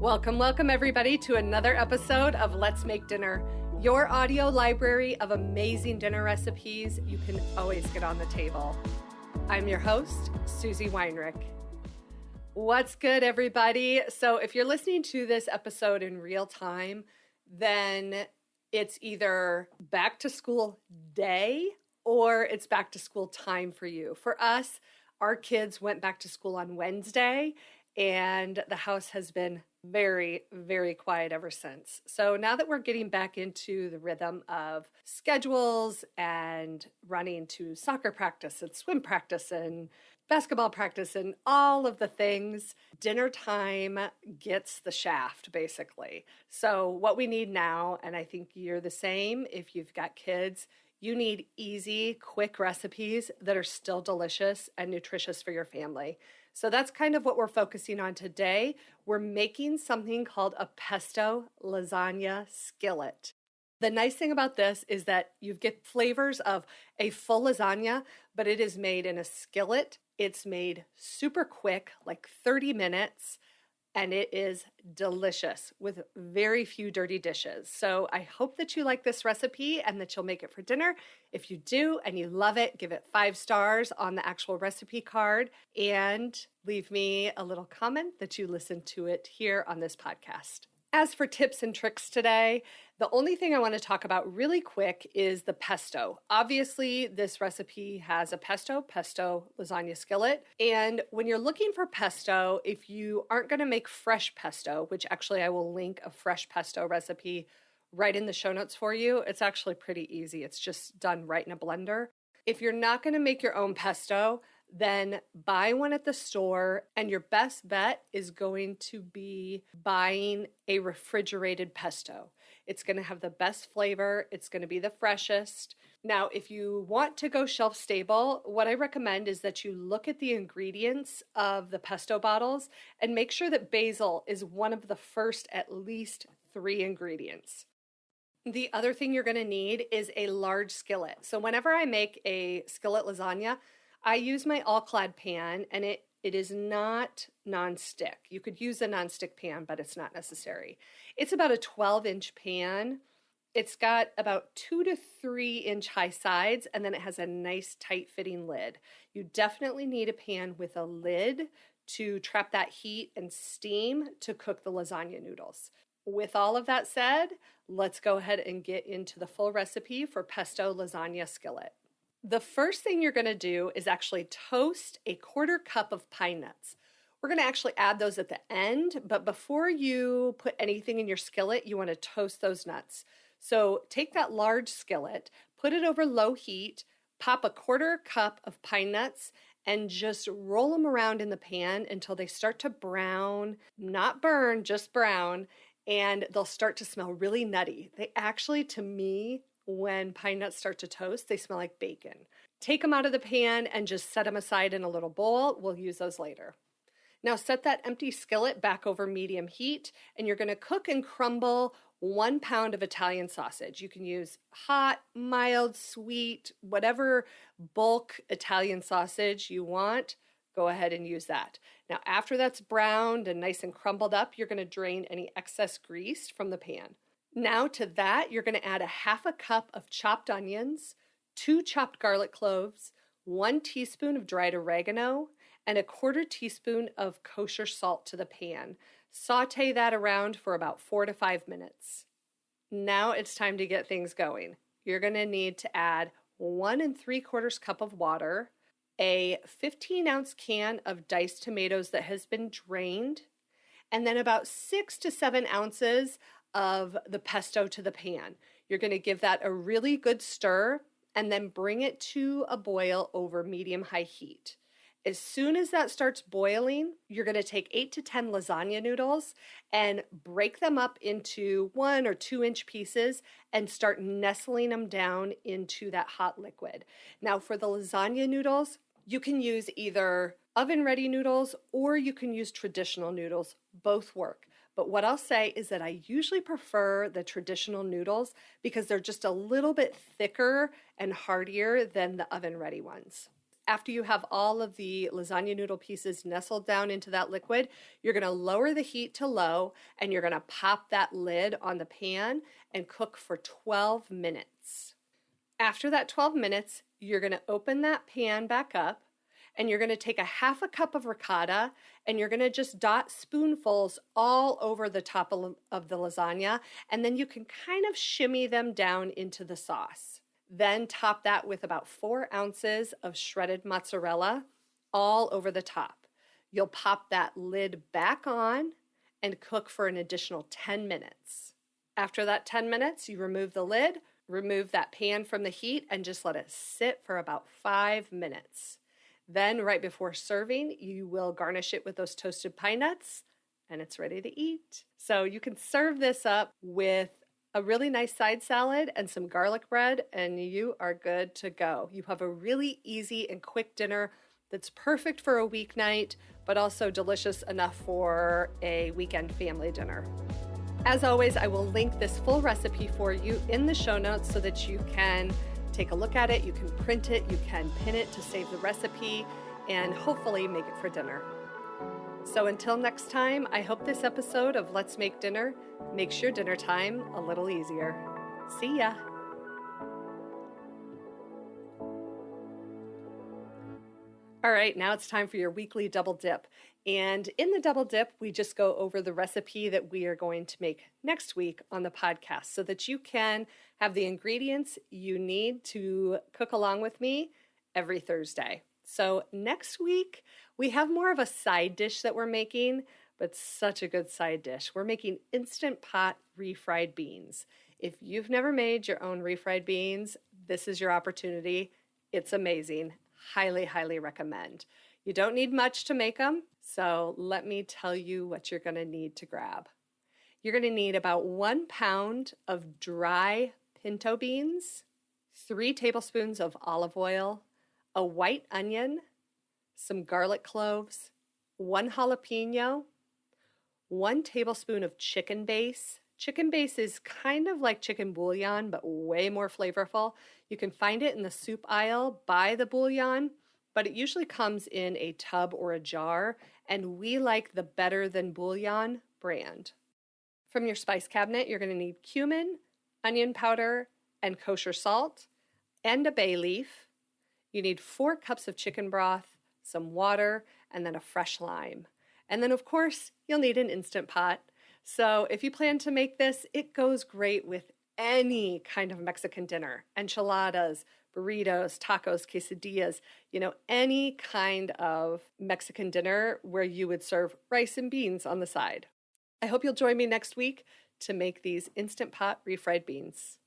Welcome everybody to another episode of Let's Make Dinner, your audio library of amazing dinner recipes you can always get on the table. I'm your host, Susie Weinrich. What's good, everybody? So if you're listening to this episode in real time, then it's either back to school day or it's back to school time for you. For us, our kids went back to school on Wednesday, and the house has been very, very quiet ever since. So now that we're getting back into the rhythm of schedules and running to soccer practice and swim practice and basketball practice and all of the things, dinner time gets the shaft, basically. So what we need now, and I think you're the same if you've got kids, you need easy, quick recipes that are still delicious and nutritious for your family. So that's kind of what we're focusing on today. We're making something called a pesto lasagna skillet. The nice thing about this is that you get flavors of a full lasagna, but it is made in a skillet. It's made super quick, like 30 minutes, and it is delicious with very few dirty dishes. So I hope that you like this recipe and that you'll make it for dinner. If you do and you love it, give it 5 stars on the actual recipe card and leave me a little comment that you listened to it here on this podcast. As for tips and tricks today, the only thing I want to talk about really quick is the pesto. Obviously, this recipe has a pesto lasagna skillet. And when you're looking for pesto, if you aren't going to make fresh pesto, which actually I will link a fresh pesto recipe right in the show notes for you, it's actually pretty easy. It's just done right in a blender. If you're not going to make your own pesto, then buy one at the store, and your best bet is going to be buying a refrigerated pesto. It's going to have the best flavor. It's going to be the freshest. Now, if you want to go shelf stable, what I recommend is that you look at the ingredients of the pesto bottles and make sure that basil is one of the first at least 3 ingredients. The other thing you're going to need is a large skillet. So whenever I make a skillet lasagna, I use my all-clad pan, and it is not nonstick. You could use a nonstick pan, but it's not necessary. It's about a 12-inch pan. It's got about 2 to 3 inch high sides, and then it has a nice tight-fitting lid. You definitely need a pan with a lid to trap that heat and steam to cook the lasagna noodles. With all of that said, let's go ahead and get into the full recipe for pesto lasagna skillet. The first thing you're going to do is actually toast a 1/4 cup of pine nuts. We're going to actually add those at the end, but before you put anything in your skillet, you want to toast those nuts. So take that large skillet, put it over low heat, pop a 1/4 cup of pine nuts, and just roll them around in the pan until they start to brown, not burn, just brown, and they'll start to smell really nutty. They actually, to me, when pine nuts start to toast, they smell like bacon. Take them out of the pan and just set them aside in a little bowl. We'll use those later. Now set that empty skillet back over medium heat, and you're going to cook and crumble 1 pound of Italian sausage. You can use hot, mild, sweet, whatever bulk Italian sausage you want. Go ahead and use that. Now after that's browned and nice and crumbled up, you're going to drain any excess grease from the pan. Now to that, you're going to add a 1/2 cup of chopped onions, 2 chopped garlic cloves, 1 teaspoon of dried oregano, and a 1/4 teaspoon of kosher salt to the pan. Saute that around for about 4 to 5 minutes. Now it's time to get things going. You're going to need to add 1 3/4 cup of water, a 15-ounce can of diced tomatoes that has been drained, and then about 6 to 7 ounces of the pesto to the pan. You're going to give that a really good stir and then bring it to a boil over medium-high heat. As soon as that starts boiling, you're going to take 8 to 10 lasagna noodles and break them up into 1 or 2 inch pieces and start nestling them down into that hot liquid. Now for the lasagna noodles, you can use either oven-ready noodles or you can use traditional noodles. Both work. But what I'll say is that I usually prefer the traditional noodles because they're just a little bit thicker and heartier than the oven-ready ones. After you have all of the lasagna noodle pieces nestled down into that liquid, you're going to lower the heat to low and you're going to pop that lid on the pan and cook for 12 minutes. After that 12 minutes, you're going to open that pan back up and you're going to take a half a cup of ricotta and you're going to just dot spoonfuls all over the top of the lasagna, and then you can kind of shimmy them down into the sauce. Then top that with about 4 ounces of shredded mozzarella all over the top. You'll pop that lid back on and cook for an additional 10 minutes. After that 10 minutes, you remove the lid, remove that pan from the heat, and just let it sit for about 5 minutes. Then right before serving, you will garnish it with those toasted pine nuts, and it's ready to eat. So you can serve this up with a really nice side salad and some garlic bread, and you are good to go. You have a really easy and quick dinner that's perfect for a weeknight, but also delicious enough for a weekend family dinner. As always, I will link this full recipe for you in the show notes so that you can take a look at it, you can print it, you can pin it to save the recipe, and hopefully make it for dinner. So until next time, I hope this episode of Let's Make Dinner makes your dinner time a little easier. See ya! All right, now it's time for your weekly double dip. And in the double dip, we just go over the recipe that we are going to make next week on the podcast so that you can have the ingredients you need to cook along with me every Thursday. So next week, we have more of a side dish that we're making, but such a good side dish. We're making Instant Pot Refried Beans. If you've never made your own refried beans, this is your opportunity. It's amazing. Highly, highly recommend. You don't need much to make them, so let me tell you what you're going to need to grab. You're going to need about 1 pound of dry pinto beans, 3 tablespoons of olive oil, a white onion, some garlic cloves, 1 jalapeno, 1 tablespoon of chicken base. Chicken base is kind of like chicken bouillon, but way more flavorful. You can find it in the soup aisle by the bouillon, but it usually comes in a tub or a jar, and we like the Better Than Bouillon brand. From your spice cabinet, you're going to need cumin, onion powder, and kosher salt, and a bay leaf. You need 4 cups of chicken broth, some water, and then a fresh lime. And then, of course, you'll need an Instant Pot. So if you plan to make this, it goes great with any kind of Mexican dinner. Enchiladas, burritos, tacos, quesadillas, any kind of Mexican dinner where you would serve rice and beans on the side. I hope you'll join me next week to make these Instant Pot refried beans.